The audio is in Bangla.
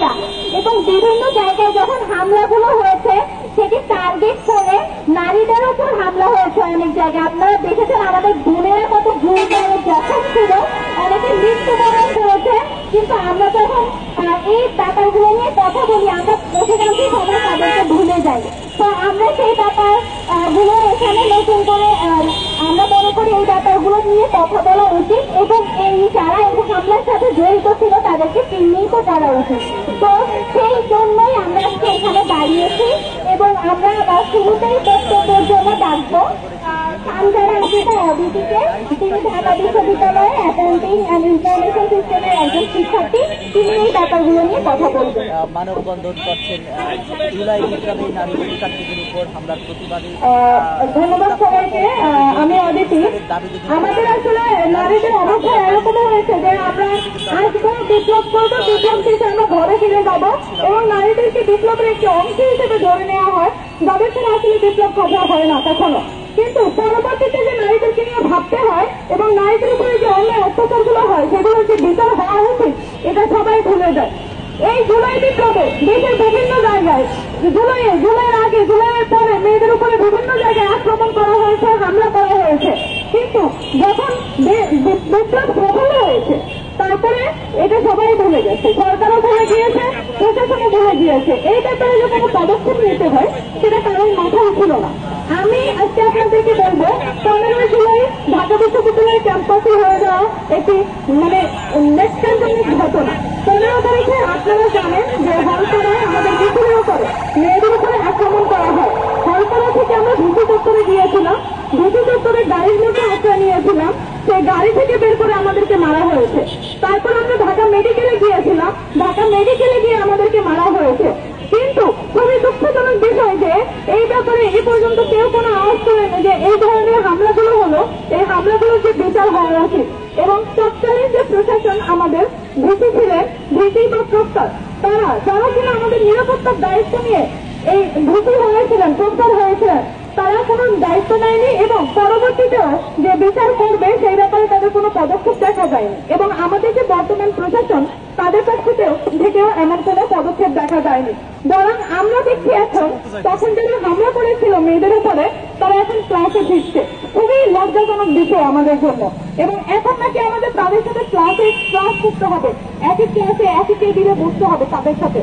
সন্ত্রাসীরা। এবং বিভিন্ন জায়গায় যখন হামলাগুলো হয়েছে সেটি টার্গেট করে নারীদের উপর হামলা হয়েছে অনেক জায়গায়। আপনারা দেখেছেন আমাদের বোনের কত গুরুতর জখম ছিল, অনেকে মৃত্যুবরণ করেছে। কিন্তু আমরা যখন এই ব্যাপারগুলো নিয়ে কথা বলি আমরা অধিকাংশ সময় তাদেরকে ভুলে যাই। তো আমরা সেই ব্যাপারগুলো এখানে নতুন করে আমরা মনে করি এই ব্যাপারগুলো নিয়ে কথা বলা উচিত এবং এই যারা এই হামলার সাথে জড়িত ছিল তাদেরকে চিহ্নিত করা উচিত। তো সেই জন্যই আমরা আজকে এখানে দাঁড়িয়েছি এবং আমরা শুরুতেই বক্তব্যের জন্য ডাকবো সানজানা আফ্রিকা অদিতিকে। তিনি ঢাকা বিশ্ববিদ্যালয়ে অ্যাকাউন্টিং অ্যান্ড ইনফরমেশন সিস্টেমের একজন শিক্ষার্থী। তিনি এই ব্যাপারগুলো নিয়ে কথা বলবেন। মানববন্ধন করছেন জুলাই বিপ্লবে নারী শিক্ষার্থীদের উপর হামলার প্রতিবাদে। ধন্যবাদ সবাইকে। আমি অদিতি। আমাদের আসলে নারীদের অবস্থা এরকম হয়েছে যে আমরা আসবো বিপ্লব করবো, বিপ্লব শেষে আমরা ঘরে ফিরে যাবো এবং নারীদেরকে বিপ্লবের একটি অংশ হিসেবে ধরে নেওয়া হয়, যাদের সাথে আসলে বিপ্লব করা হয় না কখনো। কিন্তু পরবর্তীতে যে নারীদেরকে নিয়ে ভাবতে হয় এবং নারীদের উপরে যে অন্যায় অত্যাচারগুলো হয় সেগুলোর যে বিচার হওয়া উচিত এটা সবাই ভুলে যায়। এই জুলাই বিপ্লবে দেশের বিভিন্ন জায়গায় জুলাইয়ের আগে জুলাইয়ের পরে মেয়েদের উপরে বিভিন্ন জায়গায় আক্রমণ করা হয়েছে, হামলা করা হয়েছে। কিন্তু যখন বিপ্লব সফল হয়েছে তারপরে এটা সবাই ভুলে গেছে, সরকারও ভুলে গিয়েছে, প্রশাসনও ভুলে গিয়েছে। এই ব্যাপারে যে কোনো পদক্ষেপ নিতে হয় সেটা কারোর মাথায় ছিল না। আমি আজকে আপনাদেরকে বলবো 15 জুলাই ঢাকা বিশ্ববিদ্যালয়ের ক্যাম্পাসে হয়ে যাওয়া একটি নেক্সটজনক ঘটনা। 15 তারিখে আপনারা জানেন যে হলপাড়ায় আমাদের বিপুলের উপরে মেয়েদের উপরে আক্রমণ করা হয়। হলপাড়া থেকে আমরা ভিসি চত্বরে গিয়েছিলাম, ভিসি চত্বরে গাড়ির মধ্যে আশ্রয় নিয়েছিলাম, সেই গাড়ি থেকে বের করে আমাদেরকে মারা হয়েছে। তারপর আমরা ঢাকা মেডিকেলে গিয়েছিলাম, ঢাকা মেডিকেলে গিয়ে আমাদেরকে মারা হয়েছে। কিন্তু খুবই দুঃখজনক বিষয় যে এই ব্যাপারে এ পর্যন্ত কেউ কোনো আওয়াজ তোলেনি যে এই ধরনের হামলাগুলো হলো, এই হামলাগুলোর যে বিচার হওয়া উচিত। এবং তৎকালীন যে প্রশাসন আমাদের ভিসি ছিলেন, ভিসি বা প্রস্তাব তারা কিনা আমাদের নিরাপত্তার দায়িত্ব নিয়ে এই ভিসি হয়েছিলেন, প্রস্তাব হয়েছিলেন, তারা কোনো দায়িত্ব নেয়নি এবং পরবর্তীতেও যে বিচার করবে সেই ব্যাপারে তাদের কোনো পদক্ষেপ দেখা যায়নি। এবং আমাদের যে বর্তমান প্রশাসন তাদের কাছ থেকেও এমন কোনো পদক্ষেপ দেখা যায়নি। বরং আমরা দেখছি এখন তখন যারা হামলা করেছিল মেয়েদের উপরে তারা এখন ক্লাসে ফিরছে। খুবই লজ্জাজনক বিষয় আমাদের জন্য। এবং এখন নাকি আমাদের তাদের সাথে ক্লাস করতে হবে, একই ক্লাসে একই টেবিলে বসতে হবে তাদের সাথে।